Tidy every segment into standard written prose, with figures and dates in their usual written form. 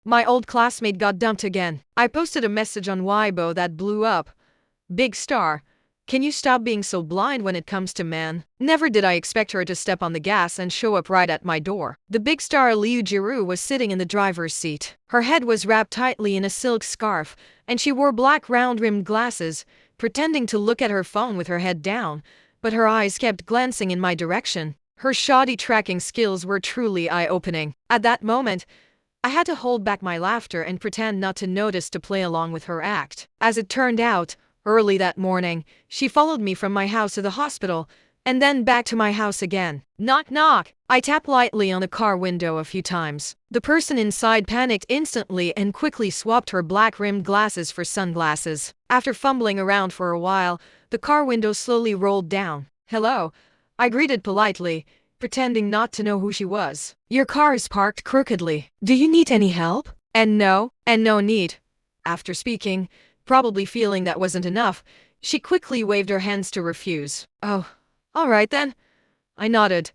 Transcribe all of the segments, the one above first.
My old classmate got dumped again. I posted a message on Weibo that blew up. Big star. Can you stop being so blind when it comes to men? Never did I expect her to step on the gas and show up right at my door. The big star Liu Zhirou was sitting in the driver's seat. Her head was wrapped tightly in a silk scarf, and she wore black round-rimmed glasses, pretending to look at her phone with her head down, but her eyes kept glancing in my direction. Her shoddy tracking skills were truly eye-opening. At that moment, I had to hold back my laughter and pretend not to notice to play along with her act. As it turned out, early that morning, she followed me from my house to the hospital, and then back to my house again. Knock knock! I tapped lightly on the car window a few times. The person inside panicked instantly and quickly swapped her black-rimmed glasses for sunglasses. After fumbling around for a while, the car window slowly rolled down. "Hello," I greeted politely, pretending not to know who she was. "Your car is parked crookedly. Do you need any help?" And no need. After speaking, probably feeling that wasn't enough, she quickly waved her hands to refuse. "Oh, all right then." I nodded,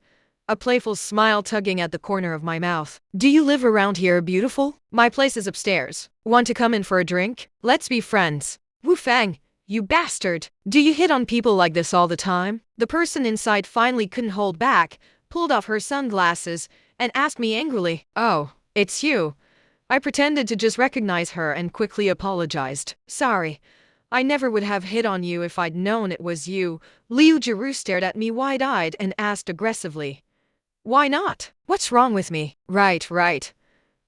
a playful smile tugging at the corner of my mouth. "Do you live around here, beautiful? My place is upstairs. Want to come in for a drink? Let's be friends." "Wu Feng, you bastard! Do you hit on people like this all the time?" The person inside finally couldn't hold back, pulled off her sunglasses, and asked me angrily. "Oh, it's you." I pretended to just recognize her and quickly apologized. "Sorry, I never would have hit on you if I'd known it was you." Liu Zhirou stared at me wide-eyed and asked aggressively, "Why not? What's wrong with me?" Right.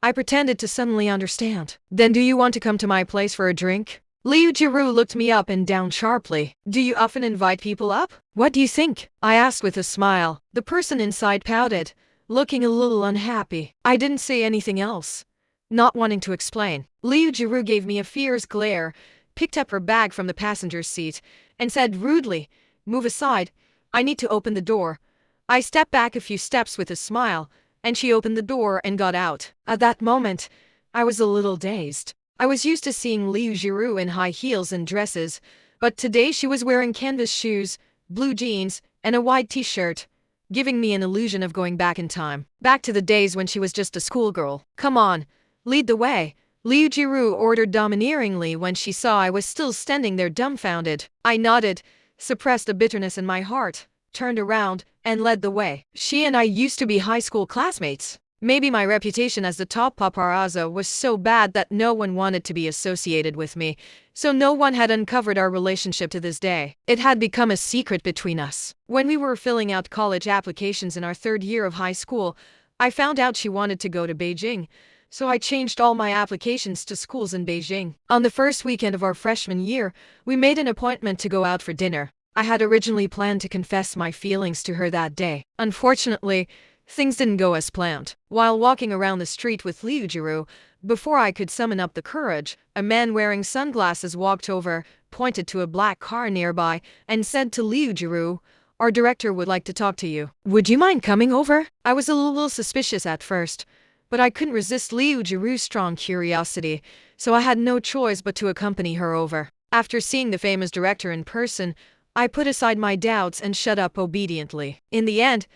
I pretended to suddenly understand. "Then do you want to come to my place for a drink?" Liu Zhirou looked me up and down sharply. "Do you often invite people up?" "What do you think?" I asked with a smile. The person inside pouted, looking a little unhappy. I didn't say anything else, not wanting to explain. Liu Zhirou gave me a fierce glare, picked up her bag from the passenger's seat, and said rudely, "Move aside. I need to open the door." I stepped back a few steps with a smile, and she opened the door and got out. At that moment, I was a little dazed. I was used to seeing Liu Zhirou in high heels and dresses, but today she was wearing canvas shoes, blue jeans, and a white t-shirt, giving me an illusion of going back in time. Back to the days when she was just a schoolgirl. "Come on, lead the way," Liu Zhirou ordered domineeringly when she saw I was still standing there dumbfounded. I nodded, suppressed the bitterness in my heart, turned around, and led the way. She and I used to be high school classmates. Maybe my reputation as the top paparazzo was so bad that no one wanted to be associated with me, so no one had uncovered our relationship to this day. It had become a secret between us. When we were filling out college applications in our third year of high school, I found out she wanted to go to Beijing, so I changed all my applications to schools in Beijing. On the first weekend of our freshman year, we made an appointment to go out for dinner. I had originally planned to confess my feelings to her that day. Unfortunately, things didn't go as planned. While walking around the street with Liu Zhirou, before I could summon up the courage, a man wearing sunglasses walked over, pointed to a black car nearby, and said to Liu Zhirou, "Our director would like to talk to you. Would you mind coming over?" I was a little suspicious at first, but I couldn't resist Liu Zhirou's strong curiosity, so I had no choice but to accompany her over. After seeing the famous director in person, I put aside my doubts and shut up obediently. In the end,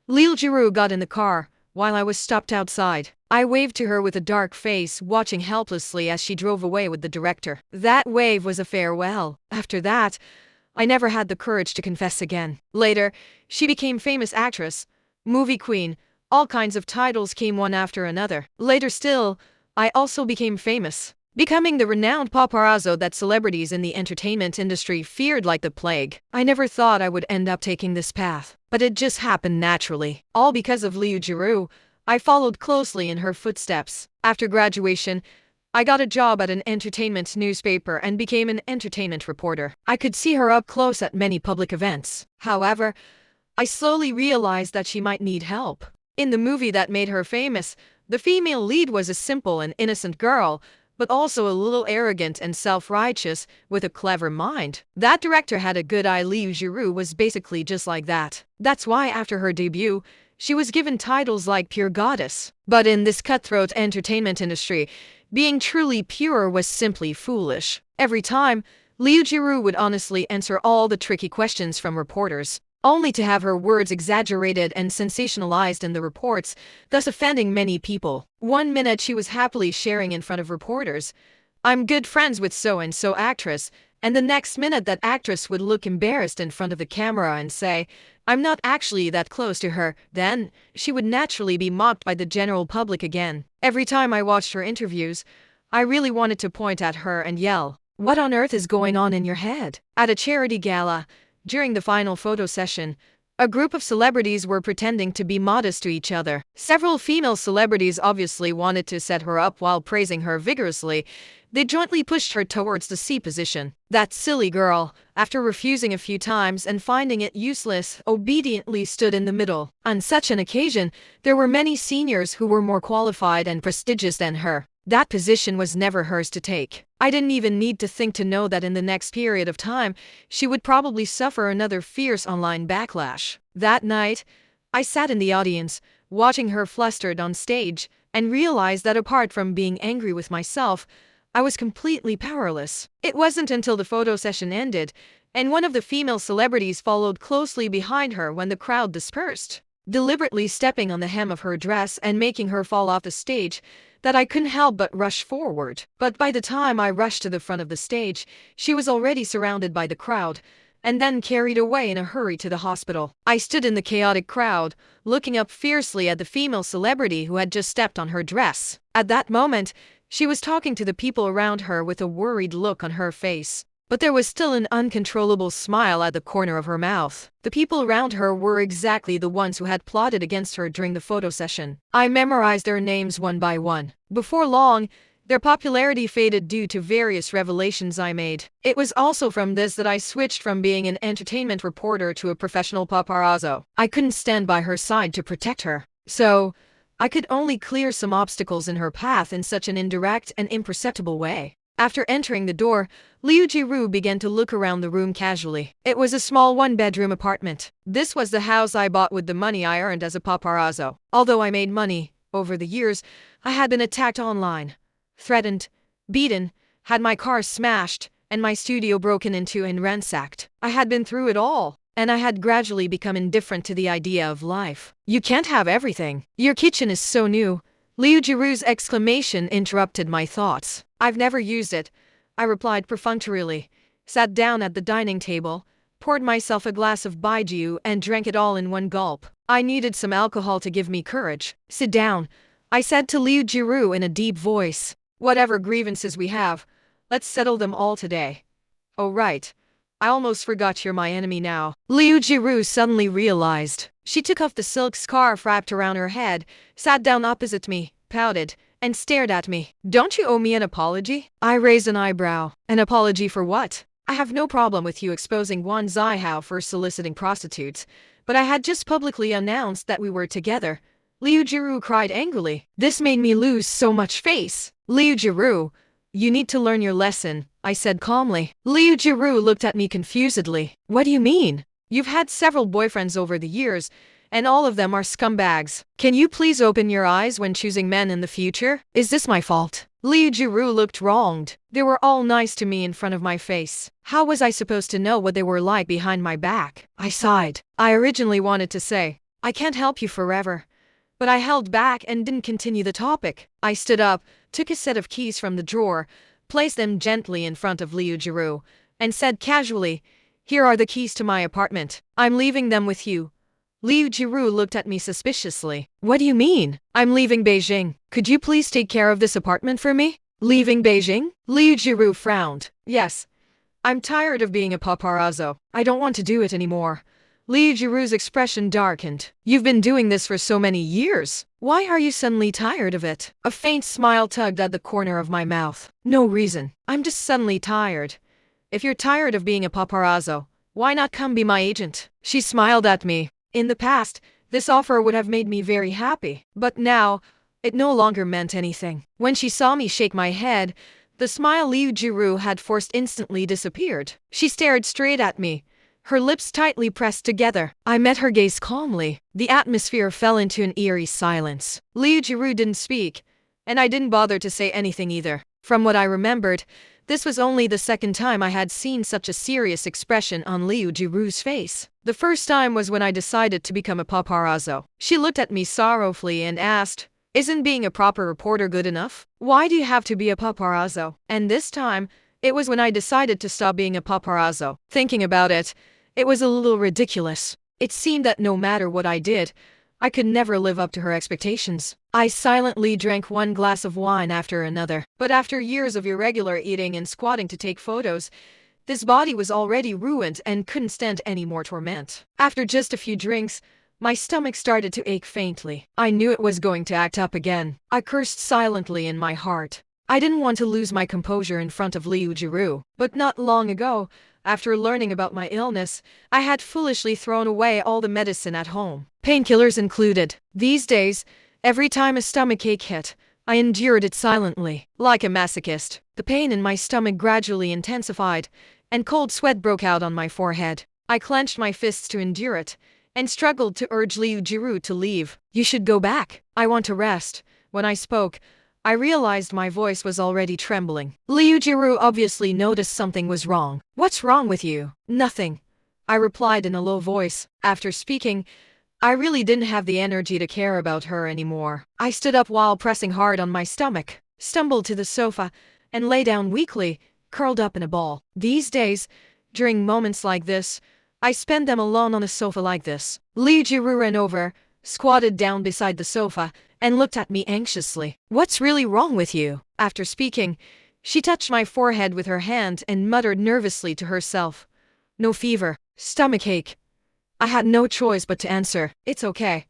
Liu Zhirou got in the car, while I was stopped outside. I waved to her with a dark face, watching helplessly as she drove away with the director. That wave was a farewell. After that, I never had the courage to confess again. Later, she became famous actress, movie queen. All kinds of titles came one after another. Later still, I also became famous, becoming the renowned paparazzo that celebrities in the entertainment industry feared like the plague. I never thought I would end up taking this path, but it just happened naturally. All because of Liu Zhirou, I followed closely in her footsteps. After graduation, I got a job at an entertainment newspaper and became an entertainment reporter. I could see her up close at many public events. However, I slowly realized that she might need help. In the movie that made her famous, the female lead was a simple and innocent girl, but also a little arrogant and self-righteous, with a clever mind. That director had a good eye. Liu Zhirou was basically just like that. That's why after her debut, she was given titles like Pure Goddess. But in this cutthroat entertainment industry, being truly pure was simply foolish. Every time, Liu Zhirou would honestly answer all the tricky questions from reporters. only to have her words exaggerated and sensationalized in the reports, thus offending many people. One minute she was happily sharing in front of reporters, "I'm good friends with so-and-so actress," and the next minute that actress would look embarrassed in front of the camera and say, "I'm not actually that close to her." Then she would naturally be mocked by the general public again. Every time I watched her interviews, I really wanted to point at her and yell, "What on earth is going on in your head?" At a charity gala, during the final photo session, a group of celebrities were pretending to be modest to each other. Several female celebrities obviously wanted to set her up while praising her vigorously. They jointly pushed her towards the C position. That silly girl, after refusing a few times and finding it useless, obediently stood in the middle. On such an occasion, there were many seniors who were more qualified and prestigious than her. That position was never hers to take. I didn't even need to think to know that in the next period of time, she would probably suffer another fierce online backlash. That night, I sat in the audience, watching her flustered on stage, and realized that apart from being angry with myself, I was completely powerless. It wasn't until the photo session ended, and one of the female celebrities followed closely behind her when the crowd dispersed, deliberately stepping on the hem of her dress and making her fall off the stage, that I couldn't help but rush forward. But by the time I rushed to the front of the stage, she was already surrounded by the crowd, and then carried away in a hurry to the hospital. I stood in the chaotic crowd, looking up fiercely at the female celebrity who had just stepped on her dress. At that moment, she was talking to the people around her with a worried look on her face, but there was still an uncontrollable smile at the corner of her mouth. The people around her were exactly the ones who had plotted against her during the photo session. I memorized their names one by one. Before long, their popularity faded due to various revelations I made. It was also from this that I switched from being an entertainment reporter to a professional paparazzo. I couldn't stand by her side to protect her, so I could only clear some obstacles in her path in such an indirect and imperceptible way. After entering the door, Liu Zhirou began to look around the room casually. It was a small one-bedroom apartment. This was the house I bought with the money I earned as a paparazzo. Although I made money, over the years, I had been attacked online, threatened, beaten, had my car smashed, and my studio broken into and ransacked. I had been through it all, and I had gradually become indifferent to the idea of life. "You can't have everything. Your kitchen is so new." Liu Zhirou's exclamation interrupted my thoughts. "I've never used it," I replied perfunctorily, sat down at the dining table, poured myself a glass of baijiu and drank it all in one gulp. I needed some alcohol to give me courage. "Sit down," I said to Liu Zhirou in a deep voice. "Whatever grievances we have, let's settle them all today." "Oh right. I almost forgot you're my enemy now," Liu Zhirou suddenly realized. She took off the silk scarf wrapped around her head, sat down opposite me, pouted, and stared at me. "Don't you owe me an apology?" I raised an eyebrow. "An apology for what?" "I have no problem with you exposing Wang Zihao for soliciting prostitutes, but I had just publicly announced that we were together," Liu Zhirou cried angrily. This made me lose so much face. "Liu Zhirou, you need to learn your lesson," I said calmly. Liu Zhirou looked at me confusedly. "What do you mean? You've had several boyfriends over the years, and all of them are scumbags. Can you please open your eyes when choosing men in the future? Is this my fault?" Liu Zhirou looked wronged. They were all nice to me in front of my face. How was I supposed to know what they were like behind my back? I sighed. I originally wanted to say, "I can't help you forever," but I held back and didn't continue the topic. I stood up, took a set of keys from the drawer, placed them gently in front of Liu Zhirou, and said casually, "Here are the keys to my apartment. I'm leaving them with you." Liu Zhirou looked at me suspiciously. "What do you mean?" "I'm leaving Beijing. Could you please take care of this apartment for me?" "Leaving Beijing?" Liu Zhirou frowned. "Yes. I'm tired of being a paparazzo. I don't want to do it anymore." Liu Zhirou's expression darkened. "You've been doing this for so many years. Why are you suddenly tired of it?" A faint smile tugged at the corner of my mouth. "No reason. I'm just suddenly tired. If you're tired of being a paparazzo, why not come be my agent?" She smiled at me. In the past, this offer would have made me very happy, but now, it no longer meant anything. When she saw me shake my head, the smile Liu Zhirou had forced instantly disappeared. She stared straight at me, her lips tightly pressed together. I met her gaze calmly. The atmosphere fell into an eerie silence. Liu Zhirou didn't speak, and I didn't bother to say anything either. From what I remembered, this was only the second time I had seen such a serious expression on Liu Zhirou's face. The first time was when I decided to become a paparazzo. She looked at me sorrowfully and asked, "Isn't being a proper reporter good enough? Why do you have to be a paparazzo?" And this time, it was when I decided to stop being a paparazzo. Thinking about it, it was a little ridiculous. It seemed that no matter what I did, I could never live up to her expectations. I silently drank one glass of wine after another. But after years of irregular eating and squatting to take photos, this body was already ruined and couldn't stand any more torment. After just a few drinks, my stomach started to ache faintly. I knew it was going to act up again. I cursed silently in my heart. I didn't want to lose my composure in front of Liu Zhirou, but not long ago, after learning about my illness, I had foolishly thrown away all the medicine at home, painkillers included. These days, every time a stomachache hit, I endured it silently, like a masochist. The pain in my stomach gradually intensified, and cold sweat broke out on my forehead. I clenched my fists to endure it, and struggled to urge Liu Zhirou to leave. "You should go back. I want to rest." When I spoke, I realized my voice was already trembling. Liu Zhirou obviously noticed something was wrong. "What's wrong with you?" "Nothing," I replied in a low voice. After speaking, I really didn't have the energy to care about her anymore. I stood up while pressing hard on my stomach, stumbled to the sofa, and lay down weakly, curled up in a ball. These days, during moments like this, I spend them alone on a sofa like this. Liu Zhirou ran over, squatted down beside the sofa, and looked at me anxiously. "What's really wrong with you?" After speaking, she touched my forehead with her hand and muttered nervously to herself, "No fever, stomachache." I had no choice but to answer, "It's okay.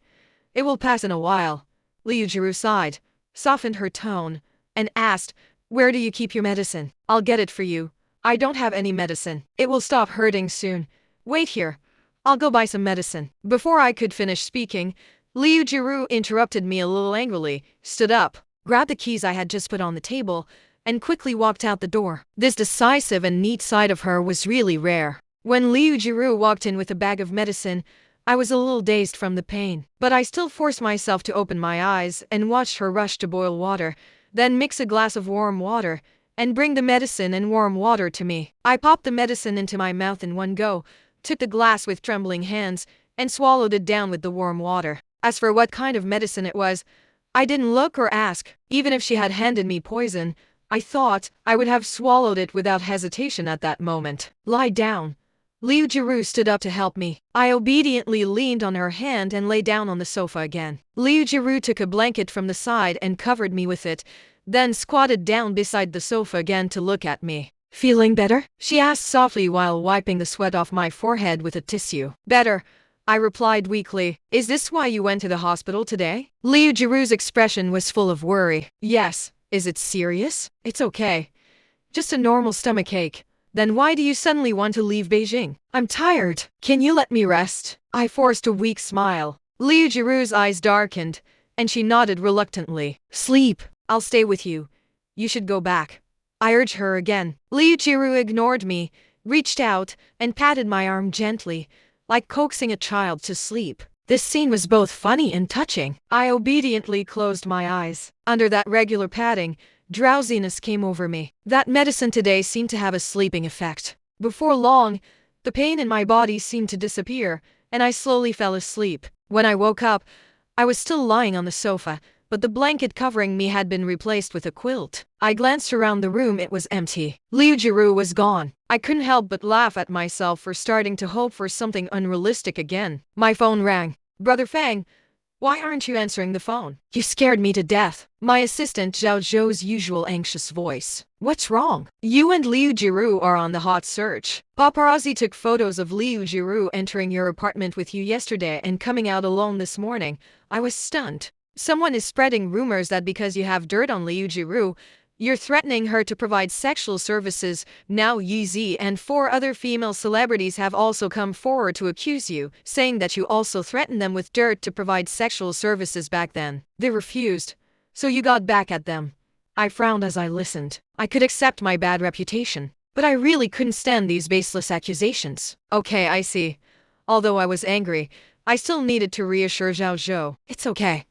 It will pass in a while." Liu Zhirou sighed, softened her tone, and asked, "Where do you keep your medicine?" "I'll get it for you. I don't have any medicine. It will stop hurting soon. Wait here. I'll go buy some medicine." Before I could finish speaking, Liu Zhirou interrupted me a little angrily, stood up, grabbed the keys I had just put on the table, and quickly walked out the door. This decisive and neat side of her was really rare. When Liu Zhirou walked in with a bag of medicine, I was a little dazed from the pain, but I still forced myself to open my eyes and watched her rush to boil water, then mix a glass of warm water, and bring the medicine and warm water to me. I popped the medicine into my mouth in one go, took the glass with trembling hands, and swallowed it down with the warm water. As for what kind of medicine it was, I didn't look or ask. Even if she had handed me poison, I thought I would have swallowed it without hesitation at that moment. "Lie down." Liu Zhirou stood up to help me. I obediently leaned on her hand and lay down on the sofa again. Liu Zhirou took a blanket from the side and covered me with it, then squatted down beside the sofa again to look at me. "Feeling better?" she asked softly while wiping the sweat off my forehead with a tissue. "Better," I replied weakly. "Is this why you went to the hospital today?" Liu Zhirou's expression was full of worry. "Yes." "Is it serious?" "It's okay. Just a normal stomachache." "Then why do you suddenly want to leave Beijing?" "I'm tired. Can you let me rest?" I forced a weak smile. Liu Zhirou's eyes darkened, and she nodded reluctantly. "Sleep. I'll stay with you. You should go back," I urged her again. Liu Zhirou ignored me, reached out, and patted my arm gently, like coaxing a child to sleep. This scene was both funny and touching. I obediently closed my eyes. Under that regular patting, drowsiness came over me. That medicine today seemed to have a sleeping effect. Before long, the pain in my body seemed to disappear, and I slowly fell asleep. When I woke up, I was still lying on the sofa, but the blanket covering me had been replaced with a quilt. I glanced around the room. It was empty. Liu Zhirou was gone. I couldn't help but laugh at myself for starting to hope for something unrealistic again. My phone rang. "Brother Feng, why aren't you answering the phone? You scared me to death." My assistant Zhao Zhou's usual anxious voice. "What's wrong?" "You and Liu Zhirou are on the hot search. Paparazzi took photos of Liu Zhirou entering your apartment with you yesterday and coming out alone this morning. I was stunned. Someone is spreading rumors that because you have dirt on Liu Zhirou, you're threatening her to provide sexual services. Now Yi and 4 other female celebrities have also come forward to accuse you, saying that you also threatened them with dirt to provide sexual services back then. They refused, so you got back at them." I frowned as I listened. I could accept my bad reputation, but I really couldn't stand these baseless accusations. "Okay, I see." Although I was angry, I still needed to reassure Zhao Zhou. "It's okay.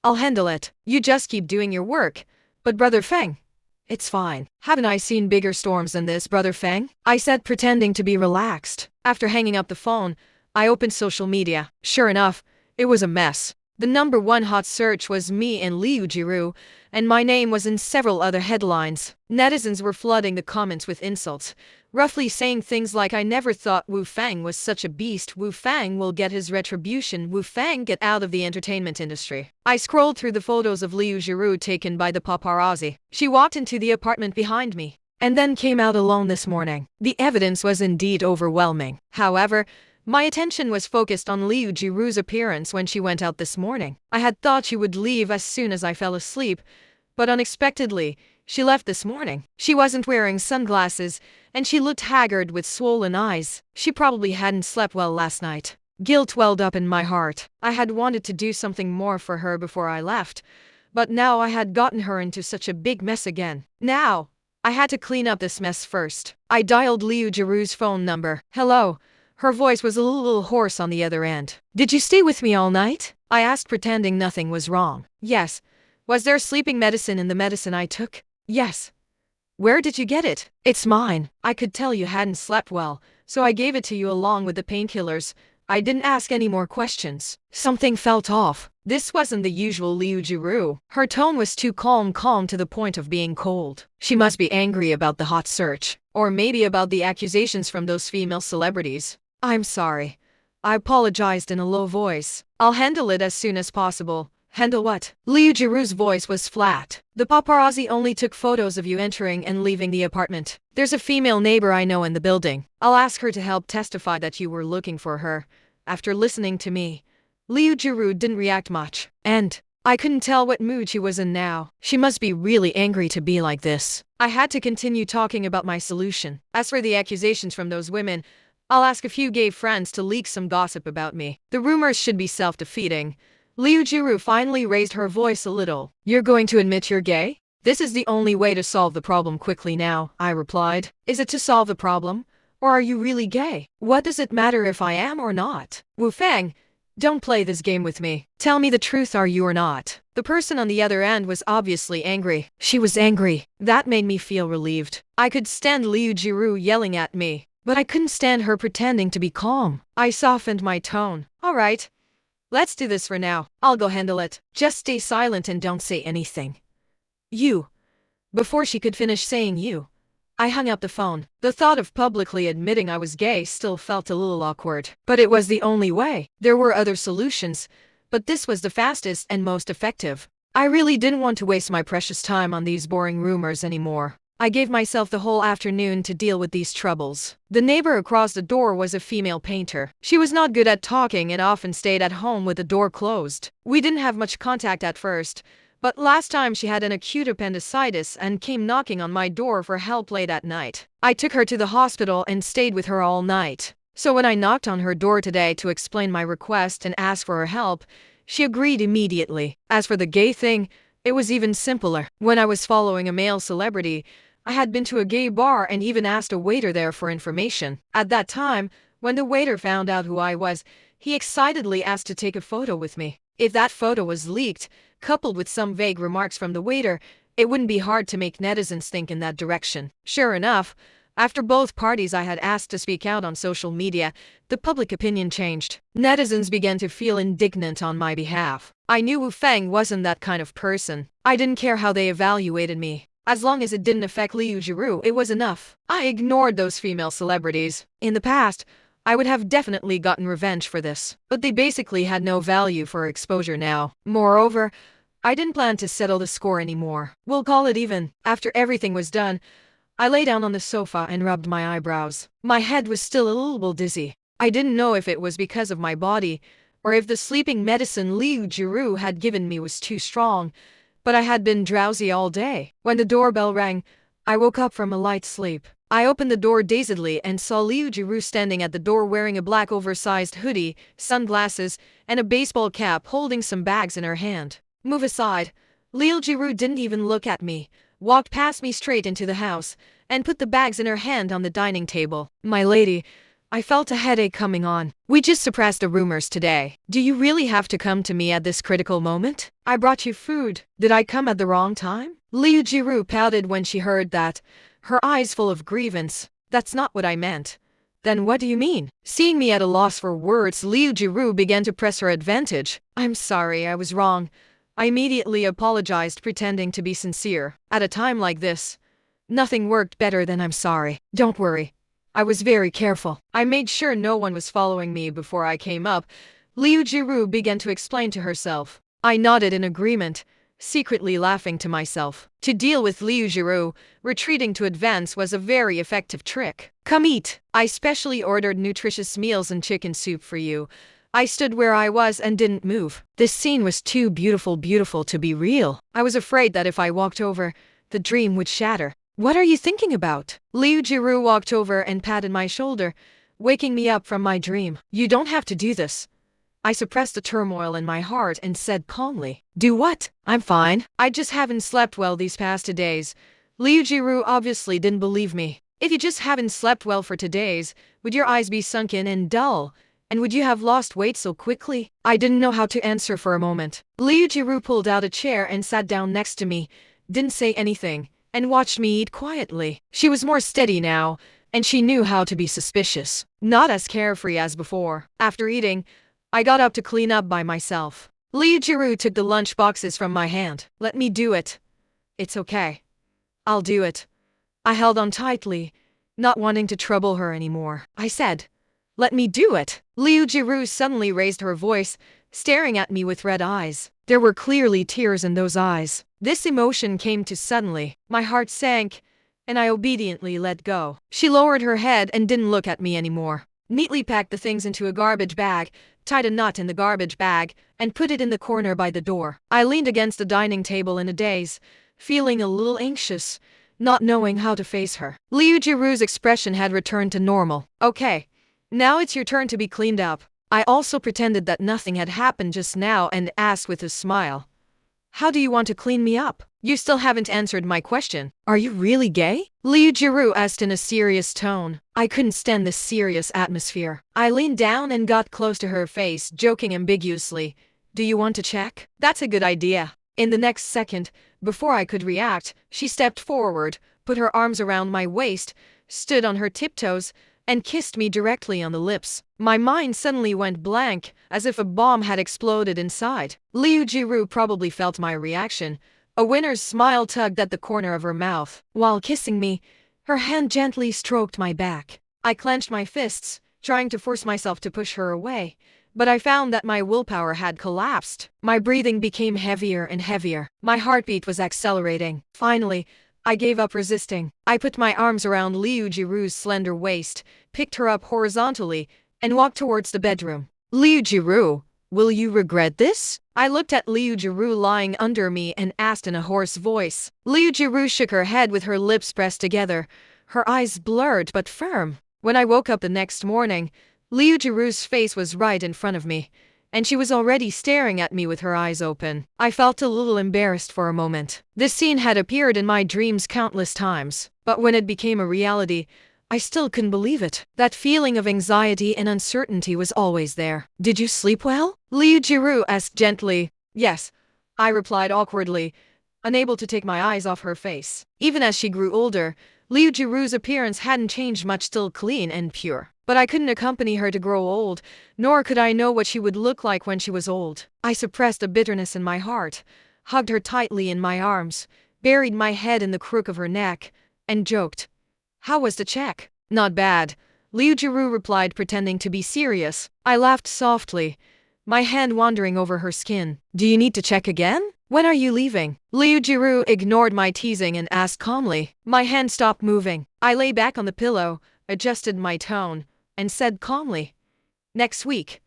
I'll handle it. You just keep doing your work." "But Brother Feng, It's fine. Haven't I seen bigger storms than this, brother Feng? I said, pretending to be relaxed. After hanging up the phone, I opened social media. Sure enough, it was a mess. The #1 hot search was me and Liu Zhirou, and my name was in several other headlines. Netizens were flooding the comments with insults, roughly saying things like, "I never thought Wu Feng was such a beast. Wu Feng will get his retribution. Wu Feng, get out of the entertainment industry." I scrolled through the photos of Liu Zhirou taken by the paparazzi. She walked into the apartment behind me, and then came out alone this morning. The evidence was indeed overwhelming. However, my attention was focused on Liu Zhirou's appearance when she went out this morning. I had thought she would leave as soon as I fell asleep, but unexpectedly, she left this morning. She wasn't wearing sunglasses, and she looked haggard with swollen eyes. She probably hadn't slept well last night. Guilt welled up in my heart. I had wanted to do something more for her before I left, but now I had gotten her into such a big mess again. Now, I had to clean up this mess first. I dialed Liu Zhirou's phone number. "Hello." Her voice was a little hoarse on the other end. "Did you stay with me all night?" I asked, pretending nothing was wrong. "Yes." "Was there sleeping medicine in the medicine I took?" "Yes." "Where did you get it?" "It's mine. I could tell you hadn't slept well, so I gave it to you along with the painkillers. I didn't ask any more questions." Something felt off. This wasn't the usual Liu Zhirou. Her tone was too calm to the point of being cold. She must be angry about the hot search, or maybe about the accusations from those female celebrities. "I'm sorry." I apologized in a low voice. "I'll handle it as soon as possible." "Handle what?" Liu Zhirou's voice was flat. "The paparazzi only took photos of you entering and leaving the apartment. There's a female neighbor I know in the building. I'll ask her to help testify that you were looking for her." After listening to me, Liu Zhirou didn't react much, and I couldn't tell what mood she was in now. She must be really angry to be like this. I had to continue talking about my solution. "As for the accusations from those women, I'll ask a few gay friends to leak some gossip about me. The rumors should be self-defeating." Liu Zhirou finally raised her voice a little. "You're going to admit you're gay?" "This is the only way to solve the problem quickly now," I replied. "Is it to solve the problem? Or are you really gay? What does it matter if I am or not?" "Wu Feng, don't play this game with me. Tell me the truth, are you or not?" The person on the other end was obviously angry. She was angry. That made me feel relieved. I could stand Liu Zhirou yelling at me, but I couldn't stand her pretending to be calm. I softened my tone. "All right. Let's do this for now. I'll go handle it. Just stay silent and don't say anything." "You." Before she could finish saying "you," I hung up the phone. The thought of publicly admitting I was gay still felt a little awkward. But it was the only way. There were other solutions, but this was the fastest and most effective. I really didn't want to waste my precious time on these boring rumors anymore. I gave myself the whole afternoon to deal with these troubles. The neighbor across the door was a female painter. She was not good at talking and often stayed at home with the door closed. We didn't have much contact at first, but last time she had an acute appendicitis and came knocking on my door for help late at night. I took her to the hospital and stayed with her all night. So when I knocked on her door today to explain my request and ask for her help, she agreed immediately. As for the gay thing, it was even simpler. When I was following a male celebrity, I had been to a gay bar and even asked a waiter there for information. At that time, when the waiter found out who I was, he excitedly asked to take a photo with me. If that photo was leaked, coupled with some vague remarks from the waiter, it wouldn't be hard to make netizens think in that direction. Sure enough, after both parties I had asked to speak out on social media, the public opinion changed. Netizens began to feel indignant on my behalf. I knew Wu Feng wasn't that kind of person. I didn't care how they evaluated me. As long as it didn't affect Liu Zhirou, it was enough. I ignored those female celebrities. In the past, I would have definitely gotten revenge for this, but they basically had no value for exposure now. Moreover, I didn't plan to settle the score anymore. We'll call it even. After everything was done, I lay down on the sofa and rubbed my eyebrows. My head was still a little dizzy. I didn't know if it was because of my body, or if the sleeping medicine Liu Zhirou had given me was too strong, but I had been drowsy all day. When the doorbell rang, I woke up from a light sleep. I opened the door dazedly and saw Liu Zhirou standing at the door wearing a black oversized hoodie, sunglasses, and a baseball cap, holding some bags in her hand. "Move aside." Liu Zhirou didn't even look at me, walked past me straight into the house, and put the bags in her hand on the dining table. "My lady, I felt a headache coming on. We just suppressed the rumors today. Do you really have to come to me at this critical moment? I brought you food. Did I come at the wrong time? Liu Zhirou pouted when she heard that, her eyes full of grievance. That's not what I meant. Then what do you mean? Seeing me at a loss for words, Liu Zhirou began to press her advantage. I'm sorry, I was wrong. I immediately apologized, pretending to be sincere. At a time like this, nothing worked better than I'm sorry. Don't worry. I was very careful. I made sure no one was following me before I came up. Liu Zhirou began to explain to herself. I nodded in agreement, secretly laughing to myself. To deal with Liu Zhirou, retreating to advance was a very effective trick. Come eat. I specially ordered nutritious meals and chicken soup for you. I stood where I was and didn't move. This scene was too beautiful to be real. I was afraid that if I walked over, the dream would shatter. What are you thinking about? Liu Zhirou walked over and patted my shoulder, waking me up from my dream. You don't have to do this. I suppressed the turmoil in my heart and said calmly. Do what? I'm fine. I just haven't slept well these past 2 days. Liu Zhirou obviously didn't believe me. If you just haven't slept well for 2 days, would your eyes be sunken and dull? And would you have lost weight so quickly? I didn't know how to answer for a moment. Liu Zhirou pulled out a chair and sat down next to me, didn't say anything, and watched me eat quietly. She was more steady now, and she knew how to be suspicious. Not as carefree as before. After eating, I got up to clean up by myself. Liu Zhirou took the lunch boxes from my hand. Let me do it. It's okay. I'll do it. I held on tightly, not wanting to trouble her anymore. I said, let me do it. Liu Zhirou suddenly raised her voice, staring at me with red eyes. There were clearly tears in those eyes. This emotion came too suddenly. My heart sank, and I obediently let go. She lowered her head and didn't look at me anymore. Neatly packed the things into a garbage bag, tied a knot in the garbage bag, and put it in the corner by the door. I leaned against the dining table in a daze, feeling a little anxious, not knowing how to face her. Liu Zhirou's expression had returned to normal. Okay, now it's your turn to be cleaned up. I also pretended that nothing had happened just now and asked with a smile. How do you want to clean me up? You still haven't answered my question. Are you really gay? Liu Zhirou asked in a serious tone. I couldn't stand this serious atmosphere. I leaned down and got close to her face, joking ambiguously. Do you want to check? That's a good idea. In the next second, before I could react, she stepped forward, put her arms around my waist, stood on her tiptoes, and kissed me directly on the lips. My mind suddenly went blank, as if a bomb had exploded inside. Liu Zhirou probably felt my reaction. A winner's smile tugged at the corner of her mouth. While kissing me, her hand gently stroked my back. I clenched my fists, trying to force myself to push her away, but I found that my willpower had collapsed. My breathing became heavier and heavier. My heartbeat was accelerating. Finally, I gave up resisting. I put my arms around Liu Zhirou's slender waist, picked her up horizontally, and walked towards the bedroom. Liu Zhirou, will you regret this? I looked at Liu Zhirou lying under me and asked in a hoarse voice. Liu Zhirou shook her head with her lips pressed together, her eyes blurred but firm. When I woke up the next morning, Liu Zhirou's face was right in front of me, and she was already staring at me with her eyes open. I felt a little embarrassed for a moment. This scene had appeared in my dreams countless times, but when it became a reality, I still couldn't believe it. That feeling of anxiety and uncertainty was always there. Did you sleep well? Liu Zhirou asked gently. Yes, I replied awkwardly, unable to take my eyes off her face. Even as she grew older, Liu Zhirou's appearance hadn't changed much, still clean and pure. But I couldn't accompany her to grow old, nor could I know what she would look like when she was old. I suppressed a bitterness in my heart, hugged her tightly in my arms, buried my head in the crook of her neck, and joked. How was the check? Not bad, Liu Zhirou replied, pretending to be serious. I laughed softly, my hand wandering over her skin. Do you need to check again? When are you leaving? Liu Zhirou ignored my teasing and asked calmly. My hand stopped moving. I lay back on the pillow, adjusted my tone, and said calmly, next week.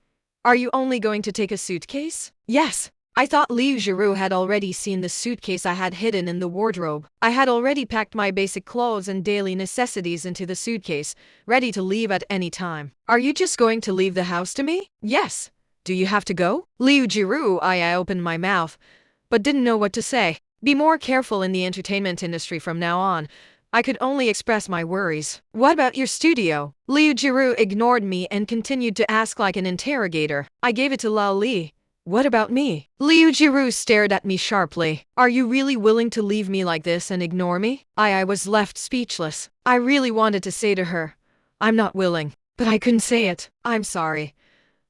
Are you only going to take a suitcase? Yes. I thought Liu Zhirou had already seen the suitcase I had hidden in the wardrobe. I had already packed my basic clothes and daily necessities into the suitcase, ready to leave at any time. Are you just going to leave the house to me? Yes. Do you have to go? Liu Zhirou, I opened my mouth, but didn't know what to say. Be more careful in the entertainment industry from now on. I could only express my worries. What about your studio? Liu Zhirou ignored me and continued to ask like an interrogator. I gave it to Lao Li. What about me? Liu Zhirou stared at me sharply. Are you really willing to leave me like this and ignore me? I was left speechless. I really wanted to say to her, I'm not willing, but I couldn't say it. I'm sorry.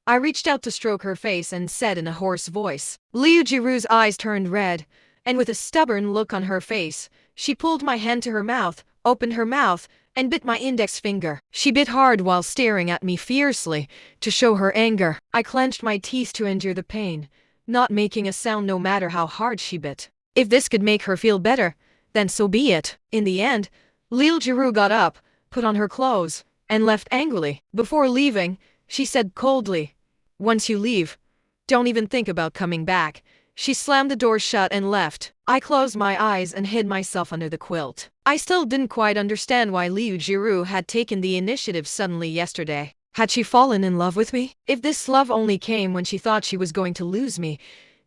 I reached out to stroke her face and said in a hoarse voice. Liu Zhirou's eyes turned red, and with a stubborn look on her face, she pulled my hand to her mouth, opened her mouth, and bit my index finger. She bit hard while staring at me fiercely, to show her anger. I clenched my teeth to endure the pain, not making a sound no matter how hard she bit. If this could make her feel better, then so be it. In the end, Liu Zhirou got up, put on her clothes, and left angrily. Before leaving, she said coldly, once you leave, don't even think about coming back. She slammed the door shut and left. I closed my eyes and hid myself under the quilt. I still didn't quite understand why Liu Zhirou had taken the initiative suddenly yesterday. Had she fallen in love with me? If this love only came when she thought she was going to lose me,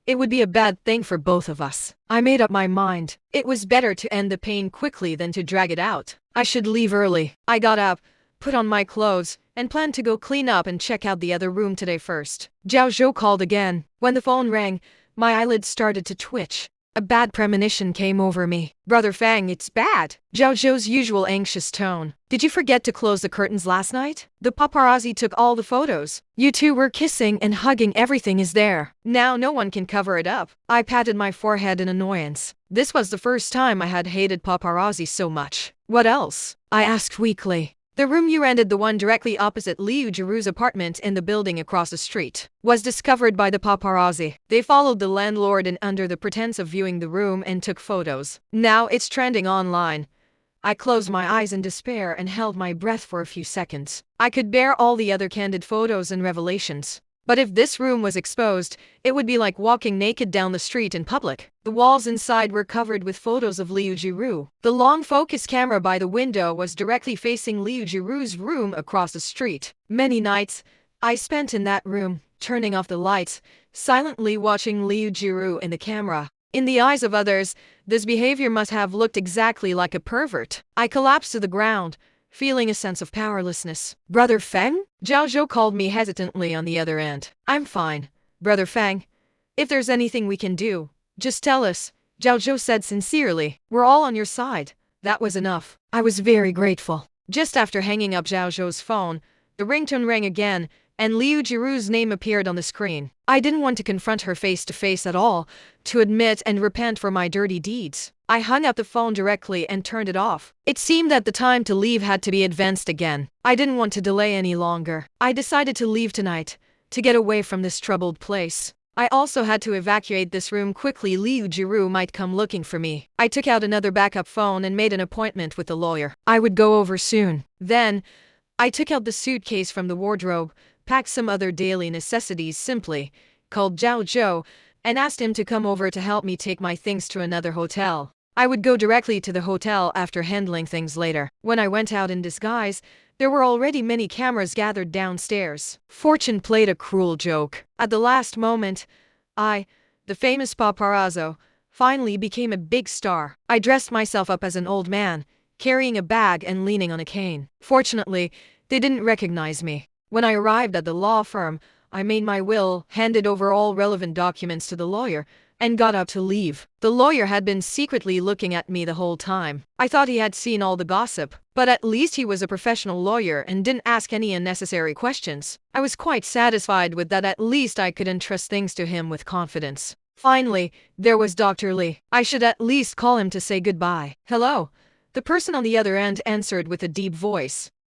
it would be a bad thing for both of us. I made up my mind. It was better to end the pain quickly than to drag it out. I should leave early. I got up, put on my clothes, and planned to go clean up and check out the other room today first. Zhao Zhou called again. When the phone rang, my eyelids started to twitch. A bad premonition came over me. Brother Feng, it's bad. Zhao Zhou's usual anxious tone. Did you forget to close the curtains last night? The paparazzi took all the photos. You two were kissing and hugging, everything is there. Now no one can cover it up. I patted my forehead in annoyance. This was the first time I had hated paparazzi so much. What else? I asked weakly. The room you rented, the one directly opposite Liu Zhirou's apartment in the building across the street, was discovered by the paparazzi. They followed the landlord in under the pretense of viewing the room and took photos. Now it's trending online. I closed my eyes in despair and held my breath for a few seconds. I could bear all the other candid photos and revelations. But if this room was exposed, it would be like walking naked down the street in public. The walls inside were covered with photos of Liu Zhirou. The long focus camera by the window was directly facing Liu Zhirou's room across the street. Many nights, I spent in that room, turning off the lights, silently watching Liu Zhirou in the camera. In the eyes of others, this behavior must have looked exactly like a pervert. I collapsed to the ground, feeling a sense of powerlessness. Brother Feng? Zhao Zhou called me hesitantly on the other end. I'm fine, Brother Feng. If there's anything we can do, just tell us, Zhao Zhou said sincerely. We're all on your side. That was enough. I was very grateful. Just after hanging up Zhao Zhou's phone, the ringtone rang again, and Liu Zhirou's name appeared on the screen. I didn't want to confront her face to face at all, to admit and repent for my dirty deeds. I hung up the phone directly and turned it off. It seemed that the time to leave had to be advanced again. I didn't want to delay any longer. I decided to leave tonight, to get away from this troubled place. I also had to evacuate this room quickly. Liu Zhirou might come looking for me. I took out another backup phone and made an appointment with the lawyer. I would go over soon. Then, I took out the suitcase from the wardrobe, packed some other daily necessities simply, called Zhao Zhou, and asked him to come over to help me take my things to another hotel. I would go directly to the hotel after handling things later. When I went out in disguise, there were already many cameras gathered downstairs. Fortune played a cruel joke. At the last moment, I, the famous Paparazzo, finally became a big star. I dressed myself up as an old man, carrying a bag and leaning on a cane. Fortunately, they didn't recognize me. When I arrived at the law firm, I made my will, handed over all relevant documents to the lawyer, and got up to leave. The lawyer had been secretly looking at me the whole time. I thought he had seen all the gossip, but at least he was a professional lawyer and didn't ask any unnecessary questions. I was quite satisfied with that. At least I could entrust things to him with confidence. Finally, there was Dr. Li. I should at least call him to say goodbye. Hello? The person on the other end answered with a deep voice.